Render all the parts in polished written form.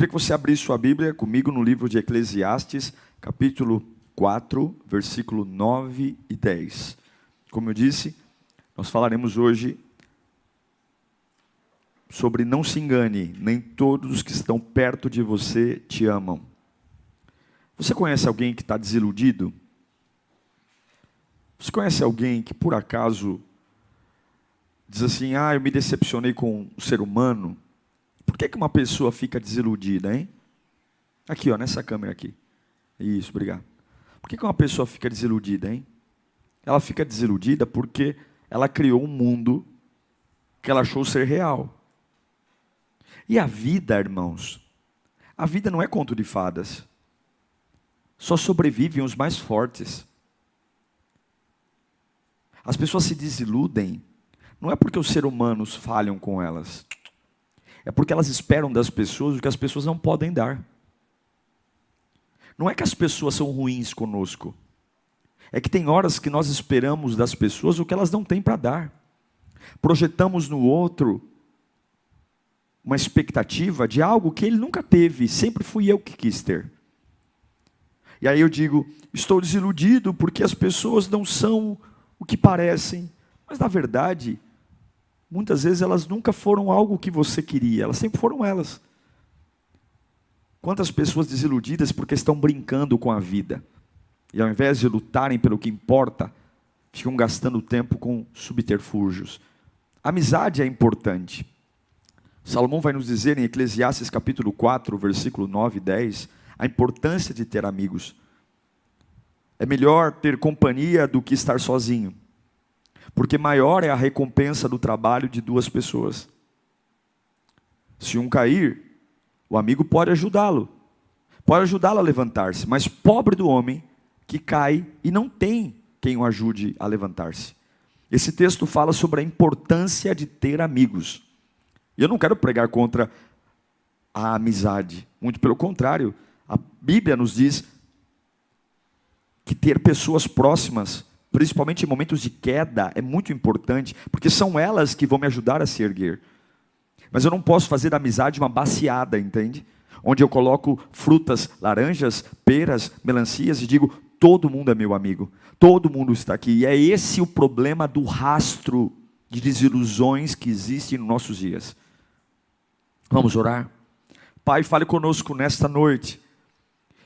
queria que você abrisse sua Bíblia comigo no livro de Eclesiastes, capítulo 4, versículo 9 e 10. Como eu disse, nós falaremos hoje sobre não se engane, nem todos os que estão perto de você te amam. Você conhece alguém que está desiludido? Você conhece alguém que por acaso diz assim, eu me decepcionei com o ser humano? Por que uma pessoa fica desiludida, hein? Aqui, nessa câmera aqui. Isso, obrigado. Por que uma pessoa fica desiludida, hein? Ela fica desiludida porque ela criou um mundo que ela achou ser real. E a vida, irmãos, a vida não é conto de fadas. Só sobrevivem os mais fortes. As pessoas se desiludem, não é porque os seres humanos falham com elas. É porque elas esperam das pessoas o que as pessoas não podem dar. Não é que as pessoas são ruins conosco. É que tem horas que nós esperamos das pessoas o que elas não têm para dar. Projetamos no outro uma expectativa de algo que ele nunca teve. Sempre fui eu que quis ter. E aí eu digo, estou desiludido porque as pessoas não são o que parecem. Mas na verdade, muitas vezes elas nunca foram algo que você queria. Elas sempre foram elas. Quantas pessoas desiludidas porque estão brincando com a vida. E ao invés de lutarem pelo que importa, ficam gastando tempo com subterfúgios. A amizade é importante. Salomão vai nos dizer em Eclesiastes capítulo 4, versículo 9 e 10, a importância de ter amigos. É melhor ter companhia do que estar sozinho. Porque maior é a recompensa do trabalho de duas pessoas. Se um cair, o amigo pode ajudá-lo. Pode ajudá-lo a levantar-se. Mas pobre do homem que cai e não tem quem o ajude a levantar-se. Esse texto fala sobre a importância de ter amigos. E eu não quero pregar contra a amizade. Muito pelo contrário. A Bíblia nos diz que ter pessoas próximas, principalmente em momentos de queda, é muito importante, porque são elas que vão me ajudar a se erguer. Mas eu não posso fazer da amizade uma baciada, entende? Onde eu coloco frutas, laranjas, peras, melancias e digo, todo mundo é meu amigo, todo mundo está aqui. E é esse o problema do rastro de desilusões que existe nos nossos dias. Vamos orar? Pai, fale conosco nesta noite.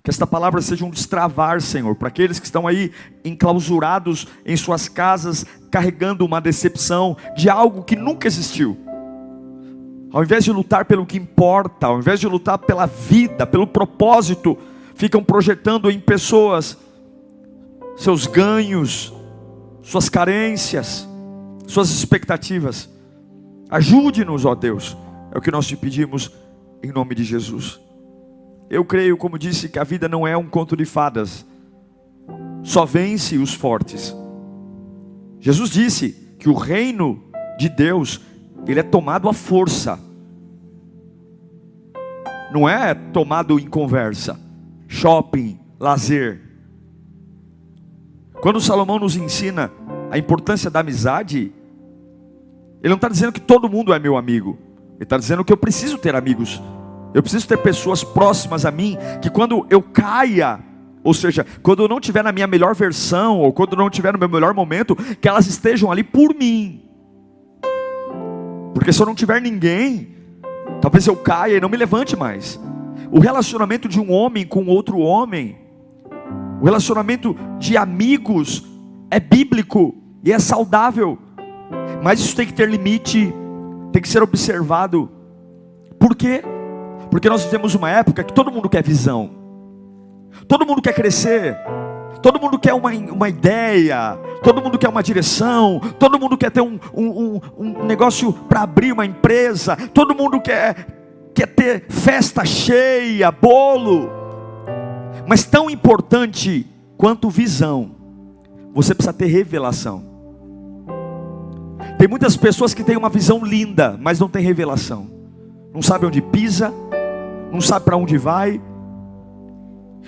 Que esta palavra seja um destravar, Senhor, para aqueles que estão aí enclausurados em suas casas, carregando uma decepção de algo que nunca existiu. Ao invés de lutar pelo que importa, ao invés de lutar pela vida, pelo propósito, ficam projetando em pessoas seus ganhos, suas carências, suas expectativas. Ajude-nos, ó Deus, é o que nós te pedimos em nome de Jesus. Eu creio, como disse, que a vida não é um conto de fadas. Só vence os fortes. Jesus disse que o reino de Deus, ele é tomado à força. Não é tomado em conversa, shopping, lazer. Quando Salomão nos ensina a importância da amizade, ele não está dizendo que todo mundo é meu amigo. Ele está dizendo que eu preciso ter amigos. Eu preciso ter pessoas próximas a mim, que quando eu caia, ou seja, quando eu não estiver na minha melhor versão, ou quando eu não estiver no meu melhor momento, que elas estejam ali por mim. Porque se eu não tiver ninguém, talvez eu caia e não me levante mais. O relacionamento de um homem com outro homem, o relacionamento de amigos é bíblico e é saudável. Mas isso tem que ter limite, tem que ser observado. Por quê? Porque nós vivemos uma época que todo mundo quer visão, todo mundo quer crescer, todo mundo quer uma ideia, todo mundo quer uma direção, todo mundo quer ter um negócio para abrir uma empresa, todo mundo quer ter festa cheia, bolo. Mas tão importante quanto visão, você precisa ter revelação. Tem muitas pessoas que têm uma visão linda, mas não tem revelação. Não sabe onde pisa, não sabe para onde vai.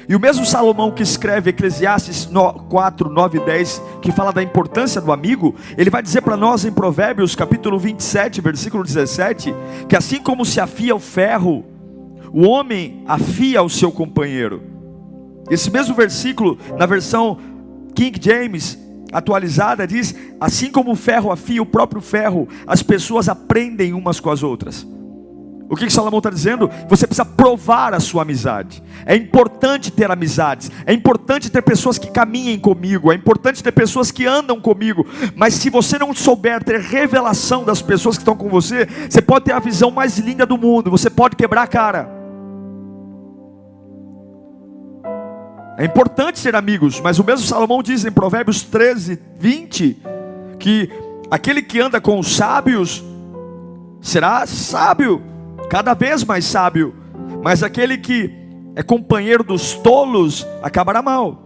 E o mesmo Salomão que escreve Eclesiastes 4, 9 e 10, que fala da importância do amigo, ele vai dizer para nós em Provérbios capítulo 27, versículo 17, que assim como se afia o ferro, O homem afia o seu companheiro. Esse mesmo versículo, na versão King James atualizada, diz: assim como o ferro afia o próprio ferro, as pessoas aprendem umas com as outras. O que Salomão está dizendo? Você precisa provar a sua amizade. É importante ter amizades, é importante ter pessoas que caminhem comigo, é importante ter pessoas que andam comigo. Mas se você não souber ter revelação das pessoas que estão com você, você pode ter a visão mais linda do mundo, você pode quebrar a cara. É importante ser amigos, mas o mesmo Salomão diz em Provérbios 13, 20, que aquele que anda com os sábios será sábio, cada vez mais sábio, mas aquele que é companheiro dos tolos acabará mal.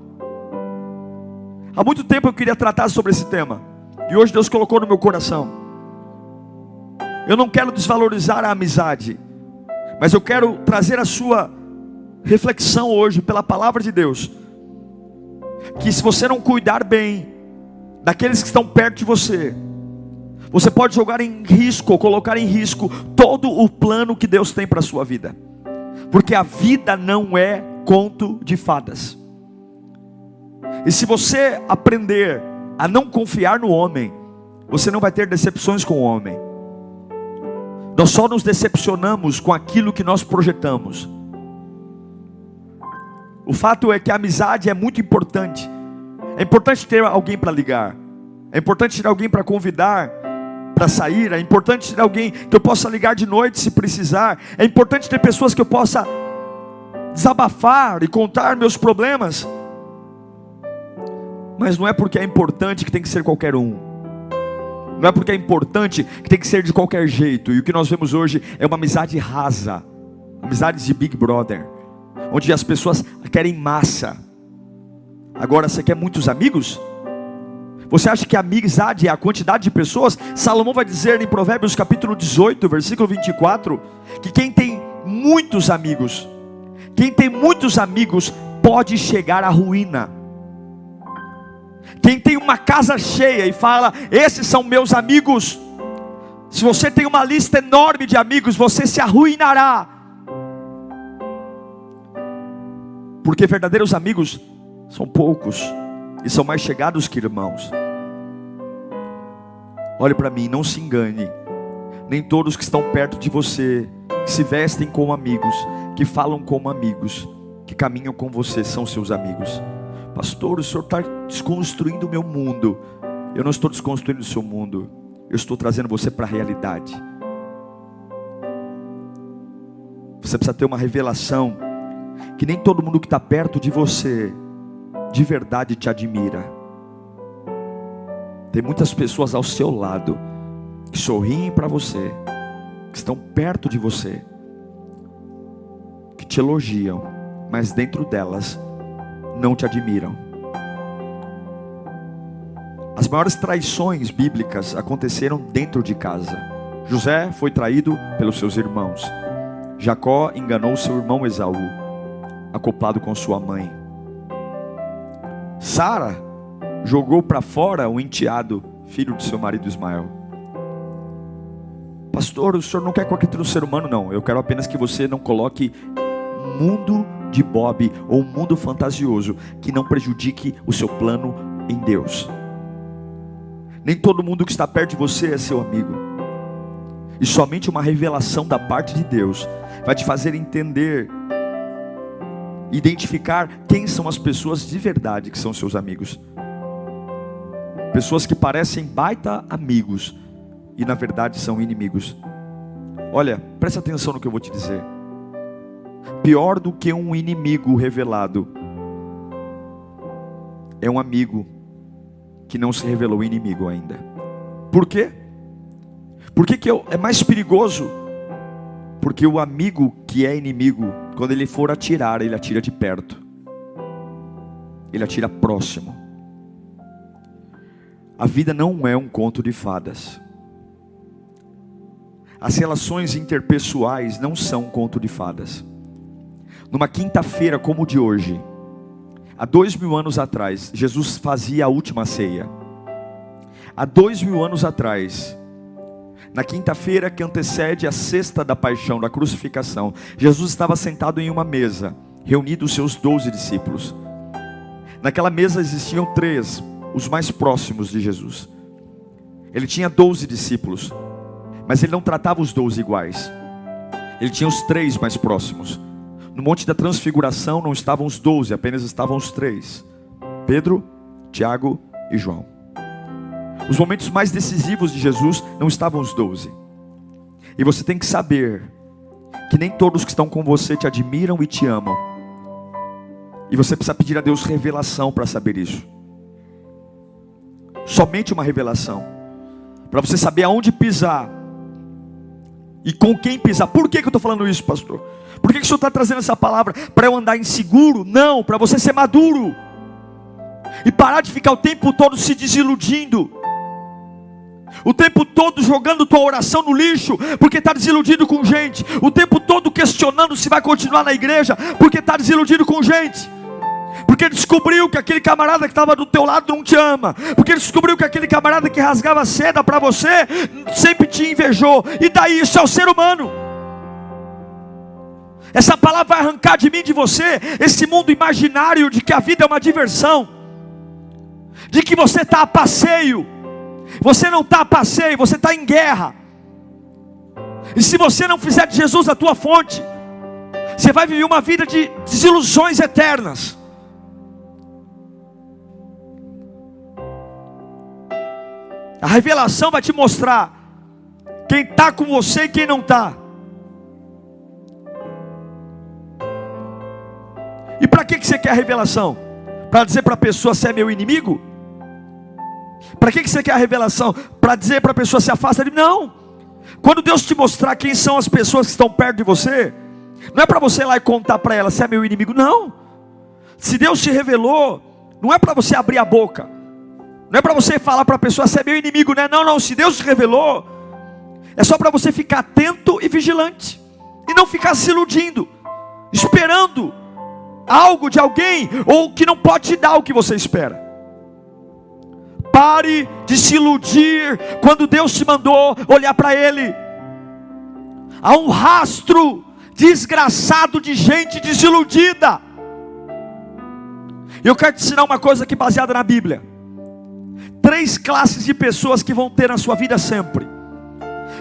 Há muito tempo eu queria tratar sobre esse tema, e hoje Deus colocou no meu coração. Eu não quero desvalorizar a amizade, mas eu quero trazer a sua reflexão hoje pela palavra de Deus, que se você não cuidar bem daqueles que estão perto de você, você pode jogar em risco, ou colocar em risco todo o plano que Deus tem para a sua vida. Porque a vida não é conto de fadas. E se você aprender a não confiar no homem, você não vai ter decepções com o homem. Nós só nos decepcionamos com aquilo que nós projetamos. O fato é que a amizade é muito importante. É importante ter alguém para ligar. É importante ter alguém para convidar para sair. É importante ter alguém que eu possa ligar de noite se precisar. É importante ter pessoas que eu possa desabafar e contar meus problemas. Mas não é porque é importante que tem que ser qualquer um. Não é porque é importante que tem que ser de qualquer jeito. E o que nós vemos hoje é uma amizade rasa. Amizades de Big Brother, onde as pessoas querem massa. Agora, você quer muitos amigos? Você acha que a amizade é a quantidade de pessoas? Salomão vai dizer em Provérbios capítulo 18, versículo 24, que quem tem muitos amigos pode chegar à ruína. Quem tem uma casa cheia e fala, esses são meus amigos, se você tem uma lista enorme de amigos, você se arruinará. Porque verdadeiros amigos são poucos e são mais chegados que irmãos. Olhe para mim, não se engane. Nem todos que estão perto de você, que se vestem como amigos, que falam como amigos, que caminham com você, são seus amigos. Pastor, o senhor está desconstruindo o meu mundo. Eu não estou desconstruindo o seu mundo, eu estou trazendo você para a realidade. Você precisa ter uma revelação que nem todo mundo que está perto de você de verdade te admira. Tem muitas pessoas ao seu lado que sorriem para você, que estão perto de você, que te elogiam, mas dentro delas não te admiram. As maiores traições bíblicas aconteceram dentro de casa. José foi traído pelos seus irmãos. Jacó enganou seu irmão Esaú, acoplado com sua mãe. Sara jogou para fora o enteado, filho de seu marido Ismael. Pastor, o senhor não quer colocar no ser humano? Não, eu quero apenas que você não coloque mundo de Bob ou um mundo fantasioso que não prejudique o seu plano em Deus. Nem todo mundo que está perto de você é seu amigo. E somente uma revelação da parte de Deus vai te fazer entender, identificar quem são as pessoas de verdade que são seus amigos. Pessoas que parecem baita amigos e na verdade são inimigos. Olha, presta atenção no que eu vou te dizer. Pior do que um inimigo revelado é um amigo que não se revelou inimigo ainda. Por quê? Por que é mais perigoso? Porque o amigo que é inimigo, quando ele for atirar, ele atira de perto, ele atira próximo. A vida não é um conto de fadas. As relações interpessoais não são um conto de fadas. Numa quinta-feira como o de hoje, há 2000 anos atrás, Jesus fazia a última ceia. Há 2000 anos atrás, Na quinta-feira que antecede a sexta da paixão, da crucificação, Jesus estava sentado em uma mesa, reunido os seus 12 discípulos. Naquela mesa existiam 3, os mais próximos de Jesus. Ele tinha 12 discípulos, mas ele não tratava os 12 iguais. Ele tinha os 3 mais próximos. No Monte da Transfiguração não estavam os 12, apenas estavam os 3. Pedro, Tiago e João. Os momentos mais decisivos de Jesus não estavam os 12. E você tem que saber que nem todos que estão com você te admiram e te amam. E você precisa pedir a Deus revelação para saber isso. Somente uma revelação. Para você saber aonde pisar. E com quem pisar. Por que eu estou falando isso, pastor? Por que o senhor está trazendo essa palavra? Para eu andar inseguro? Não, para você ser maduro. E parar de ficar o tempo todo se desiludindo. O tempo todo jogando tua oração no lixo, porque está desiludido com gente. O tempo todo questionando se vai continuar na igreja, porque está desiludido com gente. Porque descobriu que aquele camarada que estava do teu lado não te ama. Porque descobriu que aquele camarada que rasgava seda para você sempre te invejou. E daí, isso é o ser humano. Essa palavra vai arrancar de mim e de você esse mundo imaginário de que a vida é uma diversão, de que você está a passeio. Você não está a passeio, você está em guerra. E se você não fizer de Jesus a tua fonte, você vai viver uma vida de desilusões eternas. A revelação vai te mostrar quem está com você e quem não está. E para que você quer a revelação? Para dizer para a pessoa: você é meu inimigo? Para que você quer a revelação? Para dizer para a pessoa: se afasta de mim? Não. Quando Deus te mostrar quem são as pessoas que estão perto de você, não é para você ir lá e contar para ela: você é meu inimigo. Não. Se Deus te revelou, não é para você abrir a boca. Não é para você falar para a pessoa: você é meu inimigo, né? Não, não. Se Deus te revelou, é só para você ficar atento e vigilante. E não ficar se iludindo, esperando algo de alguém, ou que não pode te dar o que você espera. Pare de se iludir quando Deus te mandou olhar para Ele. Há um rastro desgraçado de gente desiludida. Eu quero te ensinar uma coisa aqui baseada na Bíblia. 3 classes de pessoas que vão ter na sua vida sempre.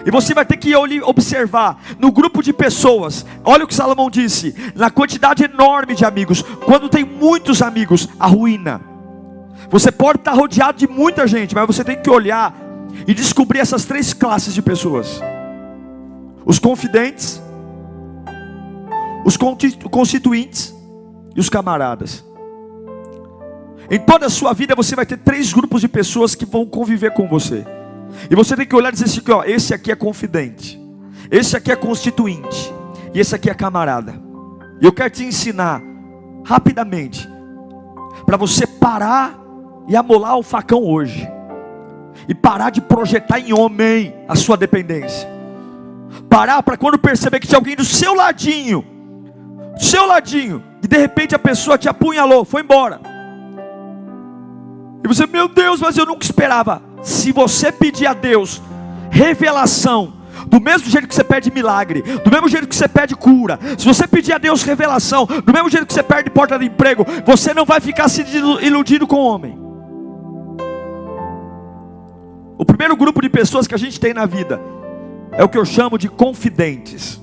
E você vai ter que observar no grupo de pessoas. Olha o que Salomão disse: na quantidade enorme de amigos, quando tem muitos amigos, a ruína. Você pode estar rodeado de muita gente, mas você tem que olhar e descobrir essas 3 classes de pessoas: os confidentes, os constituintes e os camaradas. Em toda a sua vida você vai ter 3 grupos de pessoas que vão conviver com você. E você tem que olhar e dizer assim: ó, esse aqui é confidente, esse aqui é constituinte, e esse aqui é camarada. E eu quero te ensinar rapidamente para você parar e amolar o facão hoje, e parar de projetar em homem a sua dependência. Parar para quando perceber que tinha alguém do seu ladinho, e de repente a pessoa te apunhalou, foi embora. E você: meu Deus, mas eu nunca esperava. Se você pedir a Deus revelação, do mesmo jeito que você pede milagre, do mesmo jeito que você pede cura, se você pedir a Deus revelação, do mesmo jeito que você perde porta de emprego, você não vai ficar se iludindo com o homem. O primeiro grupo de pessoas que a gente tem na vida é o que eu chamo de confidentes.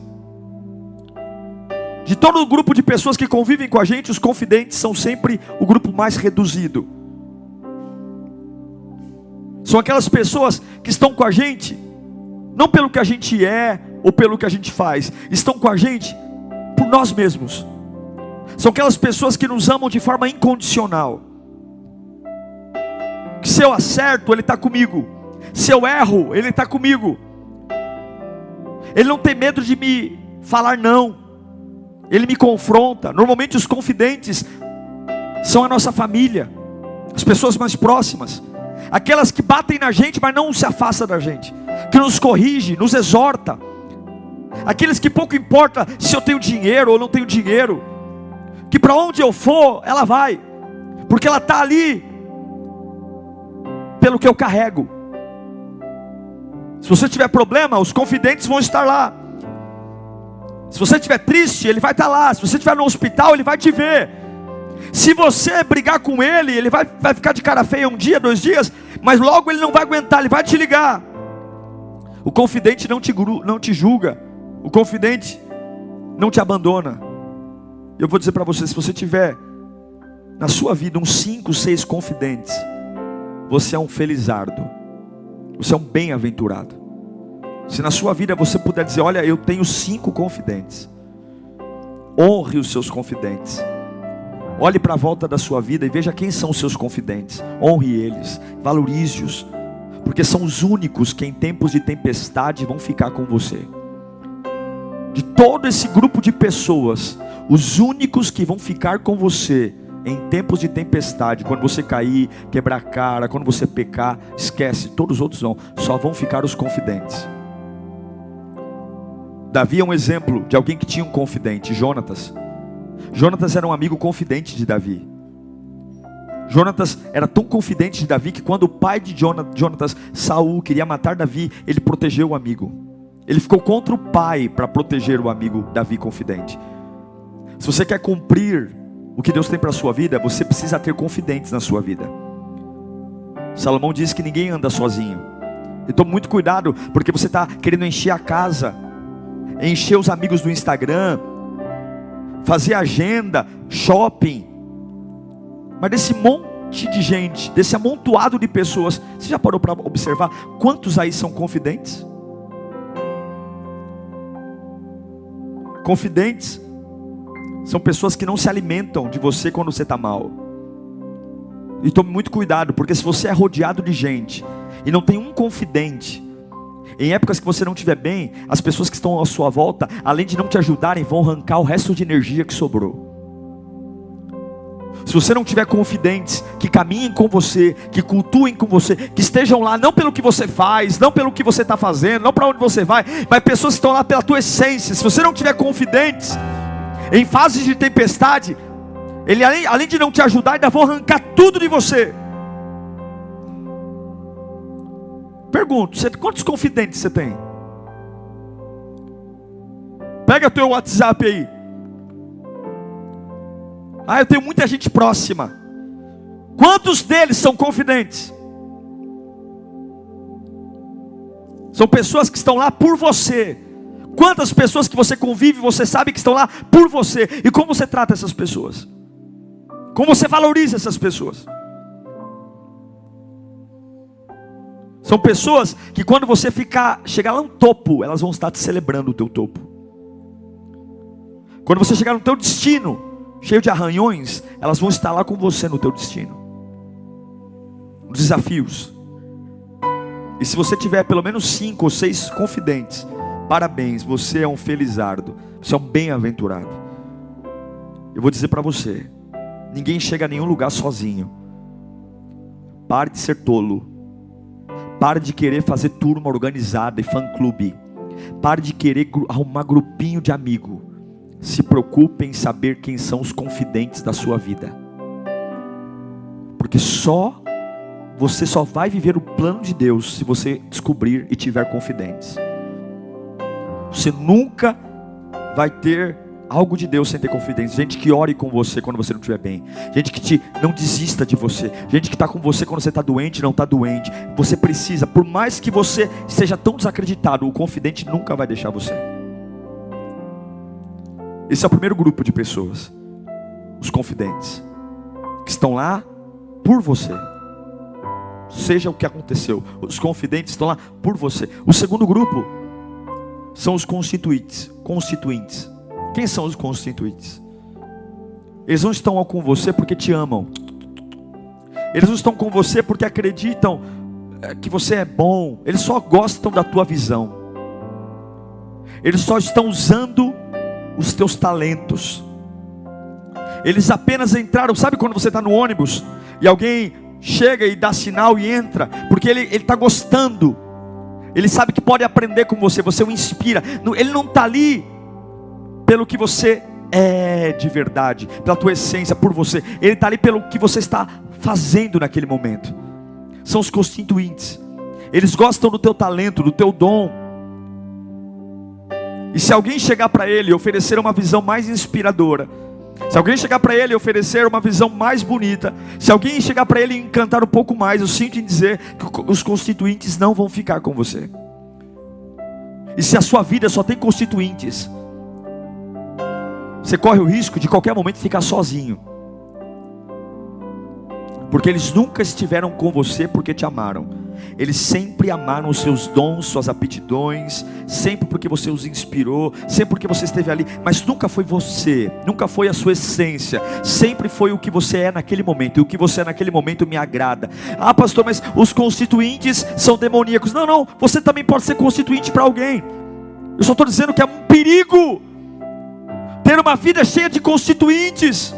De todo o grupo de pessoas que convivem com a gente, os confidentes são sempre o grupo mais reduzido. São aquelas pessoas que estão com a gente, não pelo que a gente é, ou pelo que a gente faz, estão com a gente por nós mesmos. São aquelas pessoas que nos amam de forma incondicional. Que se eu acerto, Ele está comigo. Se eu erro, Ele está comigo. Ele não tem medo de me falar não. Ele me confronta. Normalmente os confidentes são a nossa família, as pessoas mais próximas. Aquelas que batem na gente, mas não se afastam da gente, que nos corrige, nos exorta. Aqueles que pouco importa se eu tenho dinheiro ou não tenho dinheiro, que para onde eu for, ela vai, porque ela está ali pelo que eu carrego. Se você tiver problema, os confidentes vão estar lá. Se você estiver triste, ele vai estar lá. Se você estiver no hospital, ele vai te ver. Se você brigar com ele, ele vai ficar de cara feia um dia, 2 dias, mas logo ele não vai aguentar, ele vai te ligar. O confidente não te julga. O confidente não te abandona. Eu vou dizer para você, se você tiver na sua vida uns 5, 6 confidentes, você é um felizardo. Você é um bem-aventurado. Se na sua vida você puder dizer, olha, eu tenho 5 confidentes. Honre os seus confidentes. Olhe para a volta da sua vida e veja quem são os seus confidentes. Honre eles, valorize-os, porque são os únicos que em tempos de tempestade vão ficar com você. De todo esse grupo de pessoas, os únicos que vão ficar com você em tempos de tempestade, quando você cair, quebrar a cara, quando você pecar, esquece, todos os outros não, só vão ficar os confidentes. Davi é um exemplo de alguém que tinha um confidente, Jonatas. Jonatas era um amigo confidente de Davi. Jonatas era tão confidente de Davi que quando o pai de Jonatas, Saul, queria matar Davi, ele protegeu o amigo. Ele ficou contra o pai para proteger o amigo Davi confidente. Se você quer cumprir o que Deus tem para a sua vida, você precisa ter confidentes na sua vida. Salomão diz que ninguém anda sozinho. Então muito cuidado, porque você está querendo encher a casa, encher os amigos do Instagram, fazer agenda, shopping. Mas desse monte de gente, desse amontoado de pessoas, você já parou para observar quantos aí são confidentes? Confidentes são pessoas que não se alimentam de você quando você está mal. E tome muito cuidado, porque se você é rodeado de gente e não tem um confidente, em épocas que você não estiver bem, as pessoas que estão à sua volta, além de não te ajudarem, vão arrancar o resto de energia que sobrou. Se você não tiver confidentes que caminhem com você, que cultuem com você, que estejam lá não pelo que você faz, não pelo que você está fazendo, não para onde você vai, mas pessoas que estão lá pela tua essência. Se você não tiver confidentes, em fases de tempestade, ele além de não te ajudar, ainda vão arrancar tudo de você. Pergunto, quantos confidentes você tem? Pega teu WhatsApp aí. Eu tenho muita gente próxima. Quantos deles são confidentes? São pessoas que estão lá por você. Quantas pessoas que você convive, você sabe que estão lá por você. E como você trata essas pessoas? Como você valoriza essas pessoas? São pessoas que quando você chegar lá no topo, elas vão estar te celebrando o teu topo. Quando você chegar no teu destino, cheio de arranhões, elas vão estar lá com você no teu destino. Os desafios. E se você tiver pelo menos 5 ou 6 confidentes, parabéns, você é um felizardo, você é um bem-aventurado. Eu vou dizer para você, ninguém chega a nenhum lugar sozinho. Pare de ser tolo. Pare de querer fazer turma organizada e fã-clube. Pare de querer arrumar grupinho de amigo. Se preocupe em saber quem são os confidentes da sua vida. Porque você só vai viver o plano de Deus se você descobrir e tiver confidentes. Você nunca vai ter algo de Deus sem ter confidentes. Gente que ore com você quando você não estiver bem. Gente que não desista de você. Gente que está com você quando você está doente e não está doente. Você precisa, por mais que você esteja tão desacreditado, o confidente nunca vai deixar você. Esse é o primeiro grupo de pessoas. Os confidentes. Que estão lá por você. Seja o que aconteceu. Os confidentes estão lá por você. O segundo grupo são os constituintes. Quem são os constituintes? Eles não estão com você porque te amam. Eles não estão com você porque acreditam que você é bom. Eles só gostam da tua visão. Eles só estão usando os teus talentos. Eles apenas entraram. Sabe quando você está no ônibus e alguém chega e dá sinal e entra, porque ele está gostando. Ele sabe que pode aprender com você. Você o inspira. Ele não está ali pelo que você é de verdade, pela tua essência, por você. Ele está ali pelo que você está fazendo naquele momento. São os constituintes. Eles gostam do teu talento, do teu dom. E se alguém chegar para ele e oferecer uma visão mais inspiradora, se alguém chegar para ele e oferecer uma visão mais bonita, se alguém chegar para ele e encantar um pouco mais, eu sinto em dizer que os constituintes não vão ficar com você. E se a sua vida só tem constituintes, você corre o risco de qualquer momento ficar sozinho. Porque eles nunca estiveram com você porque te amaram. Eles sempre amaram os seus dons, suas aptidões, sempre porque você os inspirou, sempre porque você esteve ali, mas nunca foi você, nunca foi a sua essência, sempre foi o que você é naquele momento, e o que você é naquele momento me agrada. Ah, pastor, mas os constituintes são demoníacos. Não, não, você também pode ser constituinte para alguém. Eu só estou dizendo que é um perigo ter uma vida cheia de constituintes.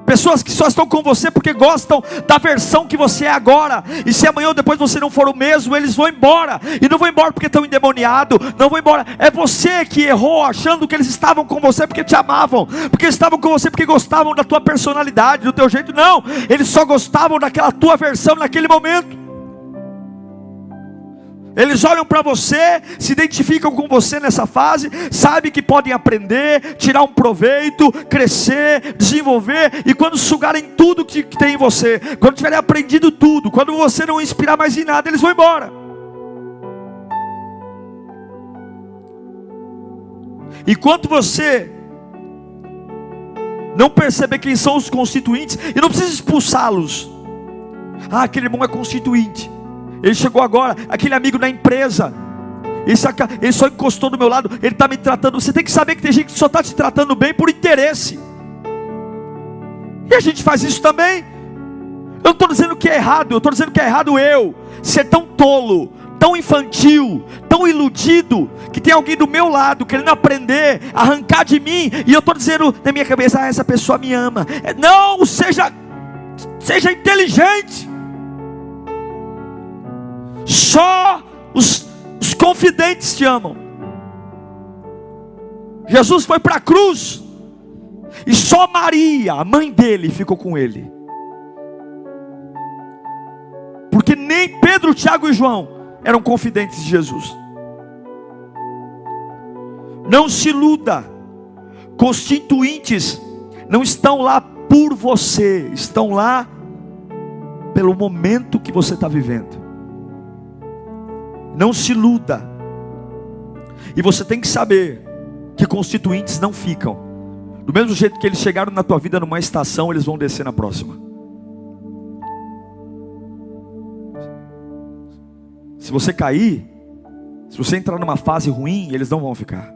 Pessoas que só estão com você porque gostam da versão que você é agora. E se amanhã ou depois você não for o mesmo, eles vão embora. E não vão embora porque estão endemoniados. Não vão embora. É você que errou achando que eles estavam com você porque te amavam. Porque estavam com você porque gostavam da tua personalidade, do teu jeito. Não. Eles só gostavam daquela tua versão naquele momento. Eles olham para você, se identificam com você nessa fase, sabem que podem aprender, tirar um proveito, crescer, desenvolver, e quando sugarem tudo que tem em você, quando tiverem aprendido tudo, quando você não inspirar mais em nada, eles vão embora. Enquanto você não perceber quem são os constituintes, e não precisa expulsá-los. Ah, aquele irmão é constituinte, ele chegou agora, aquele amigo da empresa, ele só encostou do meu lado, ele está me tratando. Você tem que saber que tem gente que só está te tratando bem por interesse. E a gente faz isso também. Eu não estou dizendo que é errado, eu estou dizendo que é errado eu ser tão tolo, tão infantil, tão iludido, que tem alguém do meu lado querendo aprender, arrancar de mim, e eu estou dizendo na minha cabeça, ah, essa pessoa me ama. Não, seja inteligente. Só os confidentes te amam. Jesus foi para a cruz, e só Maria, a mãe dele, ficou com ele. Porque nem Pedro, Tiago e João eram confidentes de Jesus. Não se iluda. Constituintes não estão lá por você, estão lá pelo momento que você está vivendo. Não se iluda. E você tem que saber que constituintes não ficam. Do mesmo jeito que eles chegaram na tua vida numa estação, eles vão descer na próxima. Se você cair, se você entrar numa fase ruim, eles não vão ficar.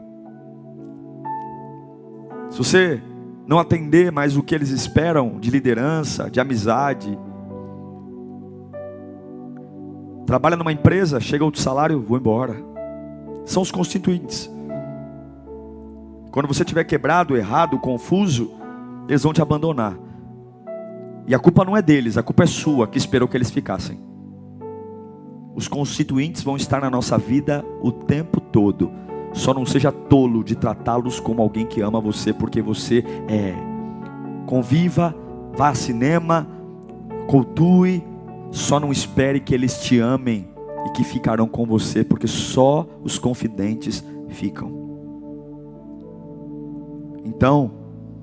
Se você não atender mais o que eles esperam de liderança, de amizade, trabalha numa empresa, chega outro salário, vou embora. São os constituintes. Quando você estiver quebrado, errado, confuso, eles vão te abandonar. E a culpa não é deles, a culpa é sua, que esperou que eles ficassem. Os constituintes vão estar na nossa vida o tempo todo. Só não seja tolo de tratá-los como alguém que ama você, porque você é. Conviva, vá ao cinema, cultue. Só não espere que eles te amem e que ficarão com você, porque só os confidentes ficam. Então,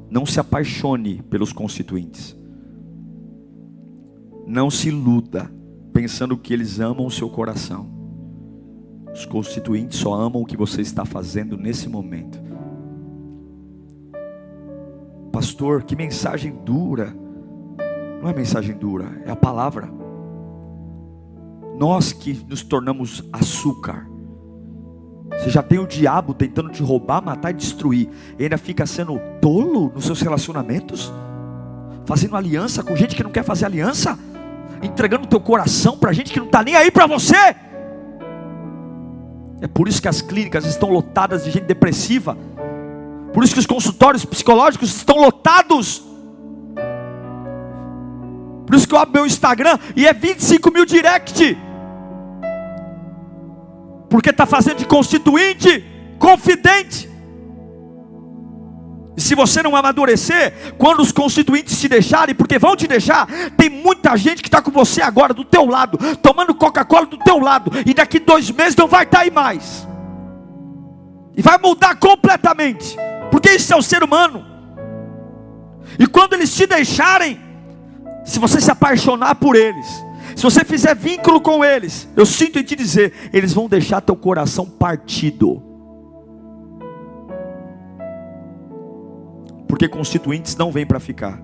não se apaixone pelos constituintes. Não se iluda pensando que eles amam o seu coração. Os constituintes só amam o que você está fazendo nesse momento. Pastor, que mensagem dura. Não é mensagem dura, é a palavra. Nós que nos tornamos açúcar. Você já tem o diabo tentando te roubar, matar e destruir, e ainda fica sendo tolo nos seus relacionamentos, fazendo aliança com gente que não quer fazer aliança, entregando o teu coração para gente que não está nem aí para você. É por isso que as clínicas estão lotadas de gente depressiva. Por isso que os consultórios psicológicos estão lotados. Por isso que eu abro meu Instagram e é 25 mil direct. Porque está fazendo de constituinte, confidente. E se você não amadurecer, quando os constituintes te deixarem, porque vão te deixar, tem muita gente que está com você agora, do teu lado, tomando Coca-Cola do teu lado, e daqui 2 meses não vai estar aí mais, e vai mudar completamente, porque isso é o ser humano. E quando eles te deixarem, se você se apaixonar por eles, se você fizer vínculo com eles, eu sinto em te dizer, eles vão deixar teu coração partido. Porque constituintes não vêm para ficar.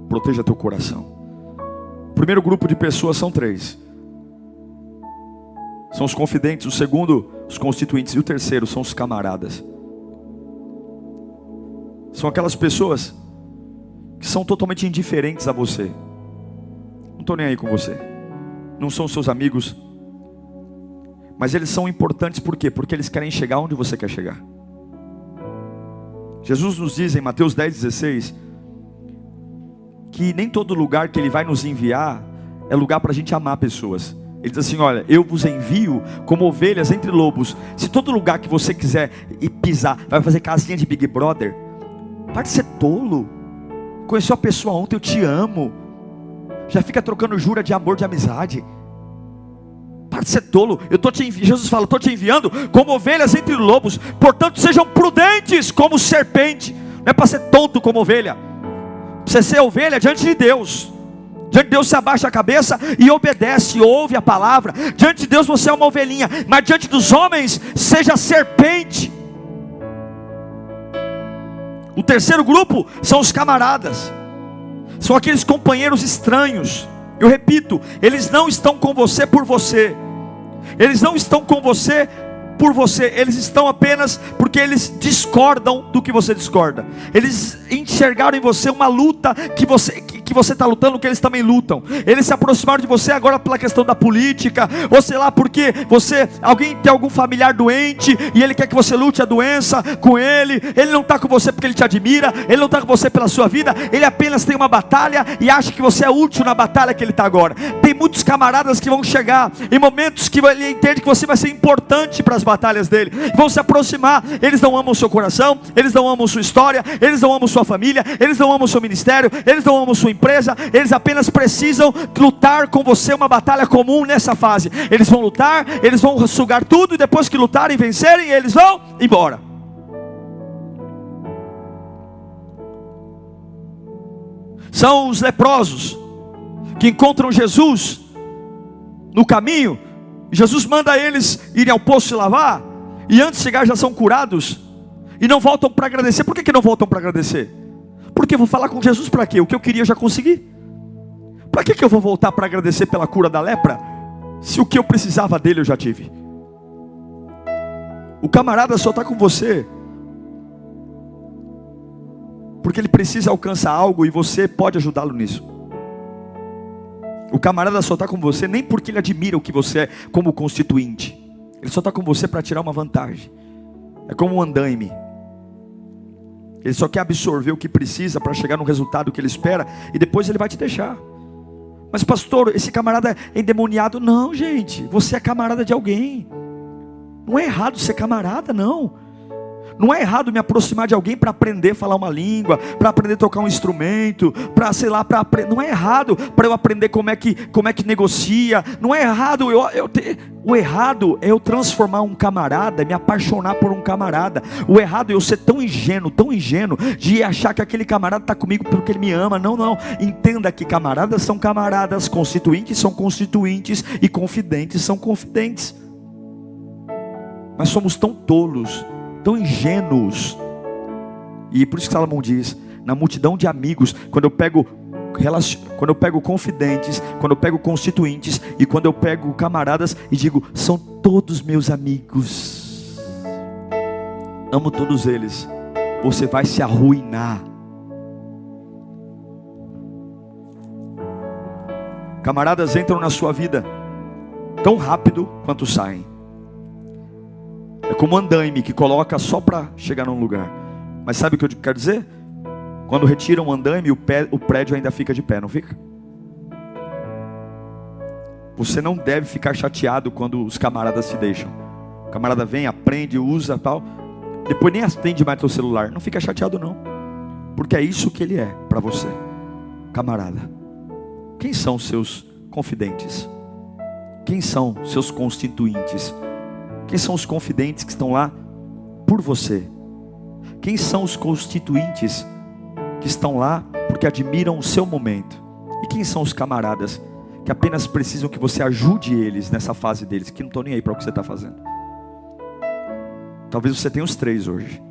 Proteja teu coração. O primeiro grupo de pessoas são 3. São os confidentes. O segundo, os constituintes. E o terceiro são os camaradas. São aquelas pessoas que são totalmente indiferentes a você. Não estou nem aí com você. Não são seus amigos. Mas eles são importantes por quê? Porque eles querem chegar onde você quer chegar. Jesus nos diz em Mateus 10,16 que nem todo lugar que Ele vai nos enviar é lugar para a gente amar pessoas. Ele diz assim, olha, eu vos envio como ovelhas entre lobos. Se todo lugar que você quiser ir pisar, vai fazer casinha de Big Brother, para de ser tolo. Conheceu a pessoa ontem, eu te amo, já fica trocando jura de amor, de amizade. Para de ser tolo. Jesus fala, estou te enviando como ovelhas entre lobos. Portanto sejam prudentes como serpente. Não é para ser tonto como ovelha. Você ser ovelha diante de Deus. Diante de Deus você abaixa a cabeça e obedece, ouve a palavra. Diante de Deus você é uma ovelhinha, mas diante dos homens seja serpente. O terceiro grupo são os camaradas. São aqueles companheiros estranhos. Eu repito, eles não estão com você por você. Eles não estão com você por você. Eles estão apenas porque eles discordam do que você discorda. Eles enxergaram em você uma luta que você está lutando, que eles também lutam. Eles se aproximaram de você agora pela questão da política, ou sei lá, porque alguém tem algum familiar doente e ele quer que você lute a doença com ele. Ele não está com você porque ele te admira, ele não está com você pela sua vida, ele apenas tem uma batalha e acha que você é útil na batalha que ele está agora. Tem muitos camaradas que vão chegar em momentos que ele entende que você vai ser importante para as batalhas dele, vão se aproximar. Eles não amam o seu coração, eles não amam sua história, eles não amam sua família, eles não amam o seu ministério, eles não amam sua empresa. Eles apenas precisam lutar com você uma batalha comum nessa fase. Eles vão lutar, eles vão sugar tudo, e depois que lutarem e vencerem, eles vão embora. São os leprosos que encontram Jesus no caminho. Jesus manda eles irem ao poço se lavar, e antes de chegar já são curados, e não voltam para agradecer. Por que não voltam para agradecer? Porque eu vou falar com Jesus para quê? O que eu queria eu já consegui. Para que eu vou voltar para agradecer pela cura da lepra, se o que eu precisava dele eu já tive? O camarada só está com você porque ele precisa alcançar algo e você pode ajudá-lo nisso. O camarada só está com você nem porque ele admira o que você é como constituinte. Ele só está com você para tirar uma vantagem. É como um andaime. Ele só quer absorver o que precisa para chegar no resultado que ele espera, e depois ele vai te deixar. Mas pastor, esse camarada é endemoniado. Não, gente, você é camarada de alguém. Não é errado ser camarada, não. Não é errado me aproximar de alguém para aprender a falar uma língua, para aprender a tocar um instrumento, para sei lá, para aprender. Não é errado para eu aprender como é que negocia. Não é errado o errado é eu transformar um camarada, me apaixonar por um camarada. O errado é eu ser tão ingênuo de achar que aquele camarada está comigo porque ele me ama. Não. Entenda que camaradas são camaradas, constituintes são constituintes e confidentes são confidentes. Mas somos tão tolos, tão ingênuos. E por isso que Salomão diz, na multidão de amigos, quando eu pego confidentes, quando eu pego constituintes e quando eu pego camaradas e digo, são todos meus amigos, amo todos eles, você vai se arruinar. Camaradas entram na sua vida tão rápido quanto saem. É como um andaime que coloca só para chegar num lugar. Mas sabe o que eu quero dizer? Quando retiram o andaime, o prédio ainda fica de pé, não fica? Você não deve ficar chateado quando os camaradas se deixam. O camarada vem, aprende, usa tal. depois nem atende mais teu celular. Não fica chateado não, porque é isso que ele é para você, camarada. Quem são os seus confidentes? Quem são seus constituintes? Quem são os confidentes que estão lá por você? Quem são os constituintes que estão lá porque admiram o seu momento? E quem são os camaradas que apenas precisam que você ajude eles nessa fase deles, que não estão nem aí para o que você está fazendo? Talvez você tenha os três hoje,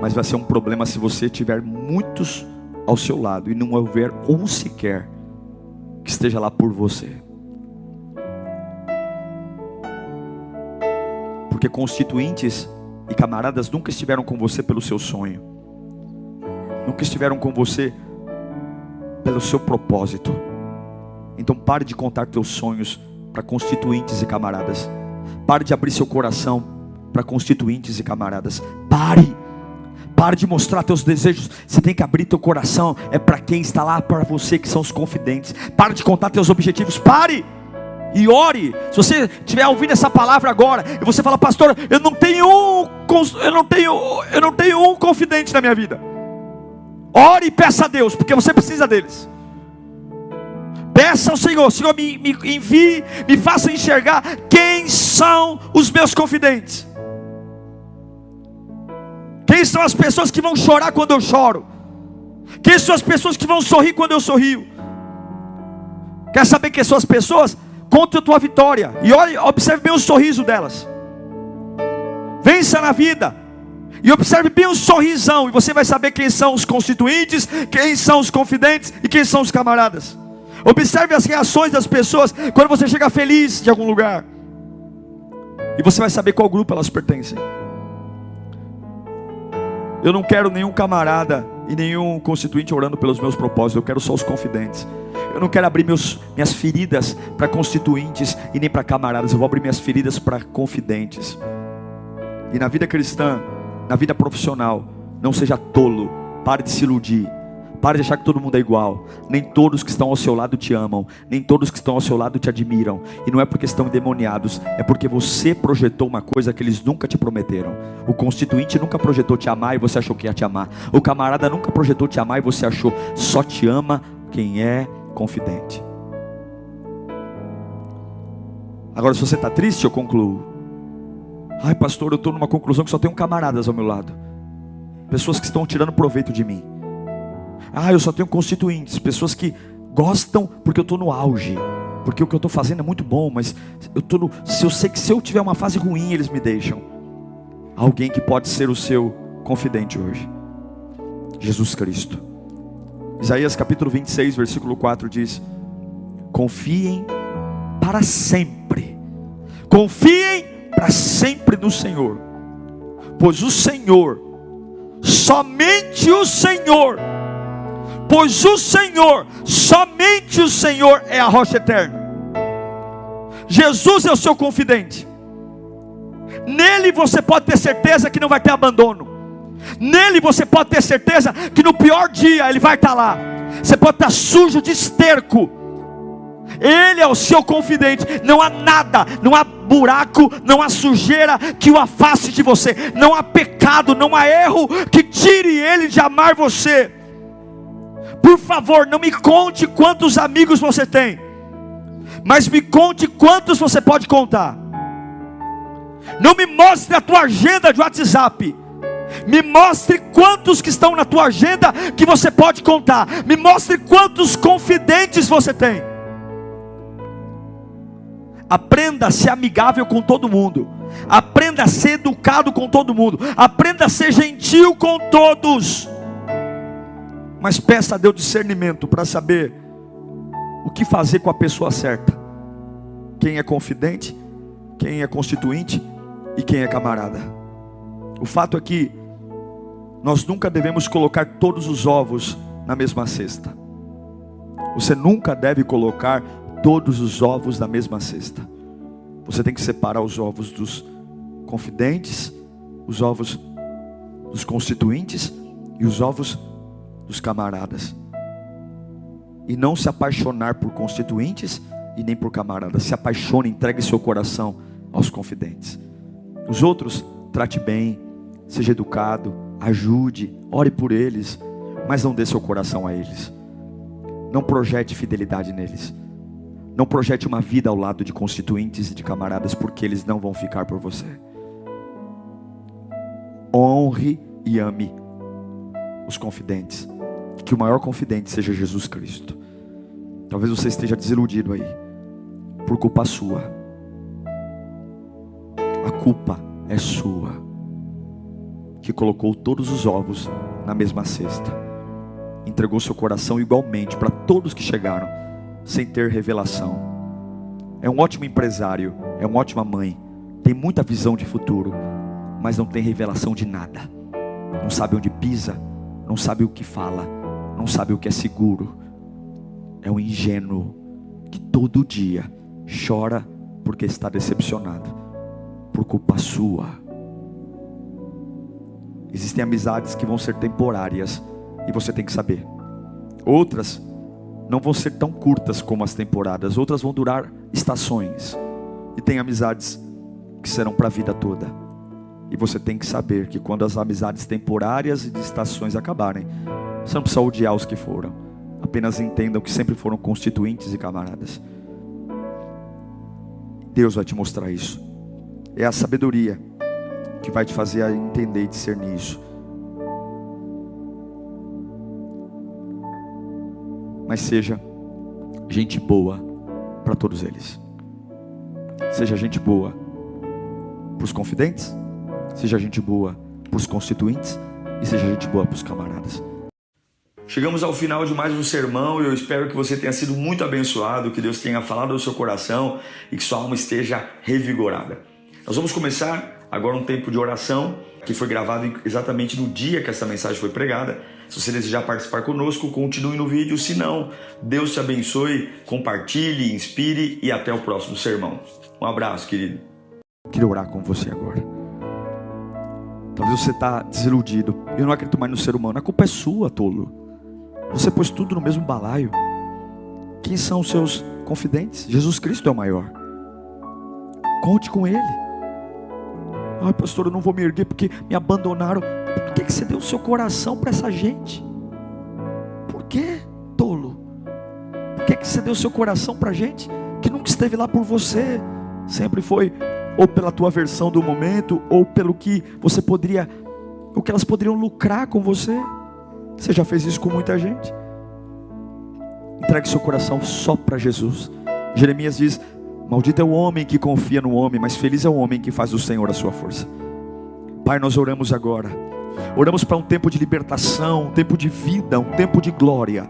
mas vai ser um problema se você tiver muitos ao seu lado e não houver um sequer que esteja lá por você. Porque constituintes e camaradas nunca estiveram com você pelo seu sonho, nunca estiveram com você pelo seu propósito. Então pare de contar teus sonhos para constituintes e camaradas. Pare de abrir seu coração para constituintes e camaradas. Pare de mostrar teus desejos. Você tem que abrir teu coração. É para quem está lá para você, que são os confidentes. Pare de contar teus objetivos. Pare e ore. Se você estiver ouvindo essa palavra agora e você fala: pastor, eu não tenho um confidente na minha vida. Ore e peça a Deus, porque você precisa deles. Peça ao Senhor: Senhor, me envie, me faça enxergar quem são os meus confidentes. Quem são as pessoas que vão chorar quando eu choro? Quem são as pessoas que vão sorrir quando eu sorrio? Quer saber quem são as pessoas? Conte a tua vitória e olhe, observe bem o sorriso delas. Vença na vida e observe bem o sorrisão, e você vai saber quem são os constituintes, quem são os confidentes e quem são os camaradas. Observe as reações das pessoas quando você chega feliz de algum lugar, e você vai saber qual grupo elas pertencem. Eu não quero nenhum camarada e nenhum constituinte orando pelos meus propósitos. Eu quero só os confidentes. Eu não quero abrir minhas feridas para constituintes e nem para camaradas. Eu vou abrir minhas feridas para confidentes. E na vida cristã, na vida profissional, não seja tolo. Pare de se iludir. Pare de achar que todo mundo é igual. Nem todos que estão ao seu lado te amam. Nem todos que estão ao seu lado te admiram. E não é porque estão endemoniados. É porque você projetou uma coisa que eles nunca te prometeram. O constituinte nunca projetou te amar e você achou que ia te amar. O camarada nunca projetou te amar e você achou. Só te ama quem é confidente. Agora, se você está triste, eu concluo. Ai, pastor, eu estou numa conclusão que só tenho camaradas ao meu lado. Pessoas que estão tirando proveito de mim. Ah, eu só tenho constituintes, pessoas que gostam porque eu estou no auge, porque o que eu estou fazendo é muito bom, mas eu sei que se eu tiver uma fase ruim, eles me deixam. Alguém que pode ser o seu confidente hoje: Jesus Cristo. Isaías capítulo 26, versículo 4 diz: confiem para sempre, confiem para sempre no Senhor, pois o Senhor, somente o Senhor, pois o Senhor, somente o Senhor é a rocha eterna. Jesus é o seu confidente. Nele você pode ter certeza que não vai ter abandono. Nele você pode ter certeza que no pior dia Ele vai estar lá. Você pode estar sujo de esterco, Ele é o seu confidente. Não há nada, não há buraco, não há sujeira que o afaste de você. Não há pecado, não há erro que tire Ele de amar você. Por favor, não me conte quantos amigos você tem, mas me conte quantos você pode contar. Não me mostre a tua agenda de WhatsApp. Me mostre quantos que estão na tua agenda que você pode contar. Me mostre quantos confidentes você tem. Aprenda a ser amigável com todo mundo. Aprenda a ser educado com todo mundo. Aprenda a ser gentil com todos. Mas peça a Deus discernimento para saber o que fazer com a pessoa certa. Quem é confidente, quem é constituinte e quem é camarada. O fato é que nós nunca devemos colocar todos os ovos na mesma cesta. Você nunca deve colocar todos os ovos na mesma cesta. Você tem que separar os ovos dos confidentes, os ovos dos constituintes e os ovos dos camaradas. E não se apaixonar por constituintes e nem por camaradas. Se apaixone, entregue seu coração aos confidentes. Os outros trate bem, seja educado, ajude, ore por eles, mas não dê seu coração a eles. Não projete fidelidade neles. Não projete uma vida ao lado de constituintes e de camaradas, porque eles não vão ficar por você. Honre e ame os confidentes. Que o maior confidente seja Jesus Cristo. Talvez você esteja desiludido aí, por culpa sua. A culpa é sua, que colocou todos os ovos na mesma cesta. Entregou seu coração igualmente para todos que chegaram, sem ter revelação. É um ótimo empresário, é uma ótima mãe, tem muita visão de futuro, mas não tem revelação de nada. Não sabe onde pisa, não sabe o que fala, não sabe o que é seguro. É um ingênuo que todo dia chora porque está decepcionado, por culpa sua. Existem amizades que vão ser temporárias, e você tem que saber. Outras não vão ser tão curtas como as temporadas, outras vão durar estações. E tem amizades que serão para a vida toda. E você tem que saber que quando as amizades temporárias e de estações acabarem, você não precisa odiar os que foram. Apenas entendam que sempre foram constituintes e camaradas. Deus vai te mostrar isso. É a sabedoria que vai te fazer entender e discernir isso. Mas seja gente boa para todos eles. Seja gente boa para os confidentes, seja gente boa para os constituintes e seja gente boa para os camaradas. Chegamos ao final de mais um sermão e eu espero que você tenha sido muito abençoado, que Deus tenha falado ao seu coração e que sua alma esteja revigorada. Nós vamos começar agora um tempo de oração que foi gravado exatamente no dia que essa mensagem foi pregada. Se você desejar participar conosco, continue no vídeo. Se não, Deus te abençoe, compartilhe, inspire e até o próximo sermão. Um abraço, querido. Queria orar com você agora. Talvez você está desiludido. Eu não acredito mais no ser humano. A culpa é sua, tolo. Você pôs tudo no mesmo balaio. Quem são os seus confidentes? Jesus Cristo é o maior. Conte com Ele. Ai, pastor, eu não vou me erguer porque me abandonaram. Por que você deu o seu coração para essa gente? Por que, tolo? Por que você deu o seu coração para gente que nunca esteve lá por você? Sempre foi ou pela tua versão do momento, ou pelo que você poderia, o que elas poderiam lucrar com você. Você já fez isso com muita gente. Entregue seu coração só para Jesus. Jeremias diz: maldito é o homem que confia no homem, mas feliz é o homem que faz do Senhor a sua força. Pai, nós oramos agora. Oramos para um tempo de libertação, um tempo de vida, um tempo de glória.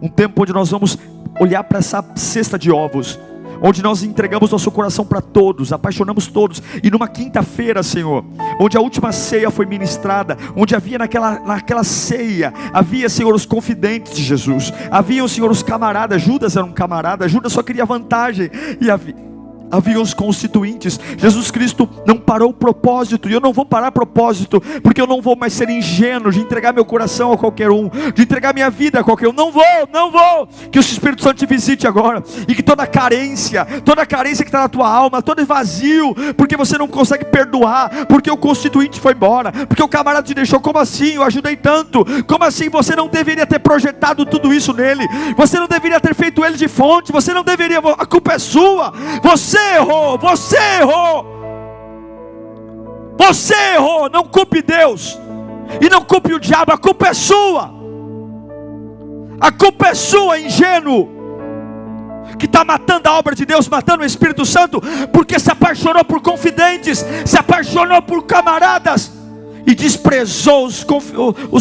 Um tempo onde nós vamos olhar para essa cesta de ovos, onde nós entregamos nosso coração para todos, apaixonamos todos. E numa quinta-feira, Senhor, onde a última ceia foi ministrada, onde havia naquela ceia, havia, Senhor, os confidentes de Jesus, havia, Senhor, os camaradas. Judas era um camarada, Judas só queria vantagem, e havia os constituintes. Jesus Cristo não parou o propósito, e eu não vou parar propósito, porque eu não vou mais ser ingênuo de entregar meu coração a qualquer um, de entregar minha vida a qualquer um. Não vou. Que o Espírito Santo te visite agora, e que toda carência que está na tua alma, todo vazio, porque você não consegue perdoar, porque o constituinte foi embora, porque o camarada te deixou. Como assim? Eu ajudei tanto. Como assim? Você não deveria ter projetado tudo isso nele, você não deveria ter feito ele de fonte, você não deveria. A culpa é sua. Você errou, não culpe Deus, e não culpe o diabo, a culpa é sua, ingênuo, que está matando a obra de Deus, matando o Espírito Santo, porque se apaixonou por confidentes, se apaixonou por camaradas, e desprezou os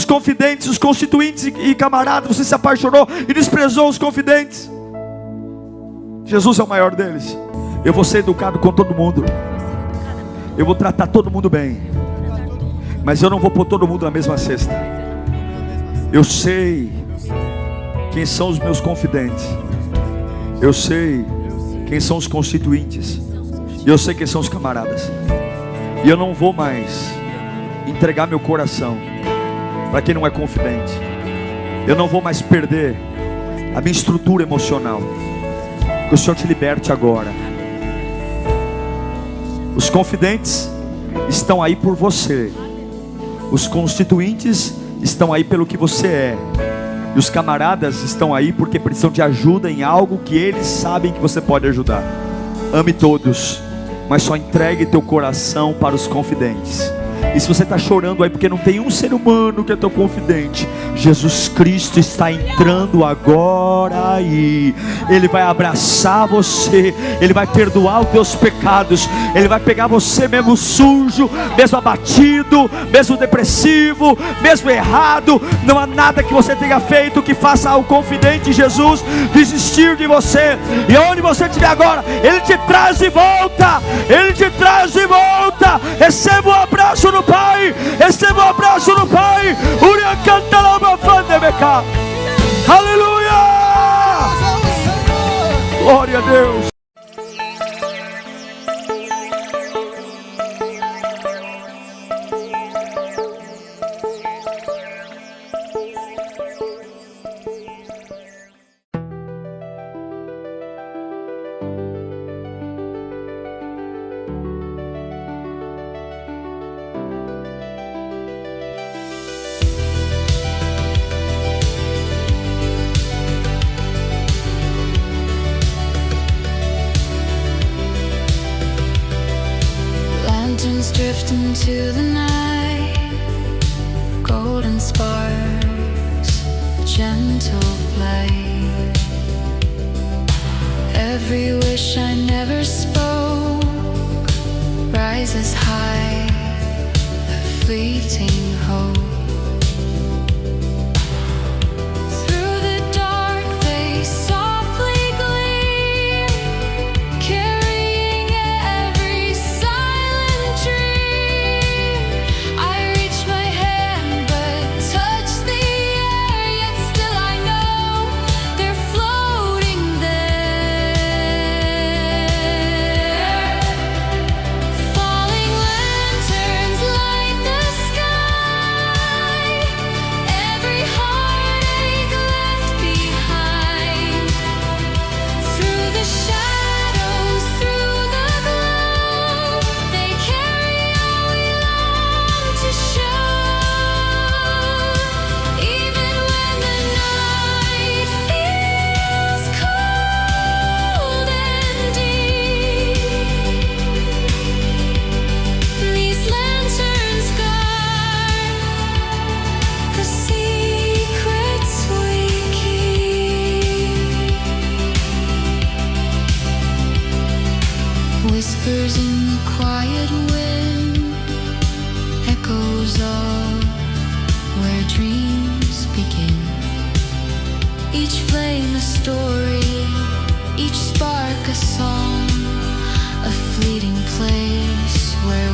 confidentes, os constituintes e camaradas. Você se apaixonou e desprezou os confidentes. Jesus é o maior deles. Eu vou ser educado com todo mundo, eu vou tratar todo mundo bem, mas eu não vou pôr todo mundo na mesma cesta. Eu sei quem são os meus confidentes, eu sei quem são os constituintes, eu sei quem são os camaradas, e eu não vou mais entregar meu coração para quem não é confidente. Eu não vou mais perder a minha estrutura emocional. Que o Senhor te liberte agora. Os confidentes estão aí por você. Os constituintes estão aí pelo que você é. E os camaradas estão aí porque precisam de ajuda em algo que eles sabem que você pode ajudar. Ame todos, mas só entregue teu coração para os confidentes. E se você está chorando aí porque não tem um ser humano que é teu confidente, Jesus Cristo está entrando agora aí. Ele vai abraçar você, Ele vai perdoar os teus pecados, Ele vai pegar você mesmo sujo, mesmo abatido, mesmo depressivo, mesmo errado. Não há nada que você tenha feito que faça o confidente Jesus desistir de você. E onde você estiver agora, Ele te traz de volta, Ele te traz de volta. Receba um abraço no Pai, receba um abraço no Pai. Aleluia! Glória a Deus. Drift into the night, golden sparks, gentle flight. Every wish I never spoke rises high, a fleeting hope. Through the dark they softly gleam, carrying every silent dream. I reach my hand but touch the air, yet still I know they're floating there. Falling lanterns light the sky, every heartache left behind. Through the shadows, through the glow, they carry all we long to show. Even when the night feels cold and deep, these lanterns guard the secrets we keep. Whispers in the quiet wind, echoes of where dreams begin. Each flame a story, each spark a song, a fleeting place where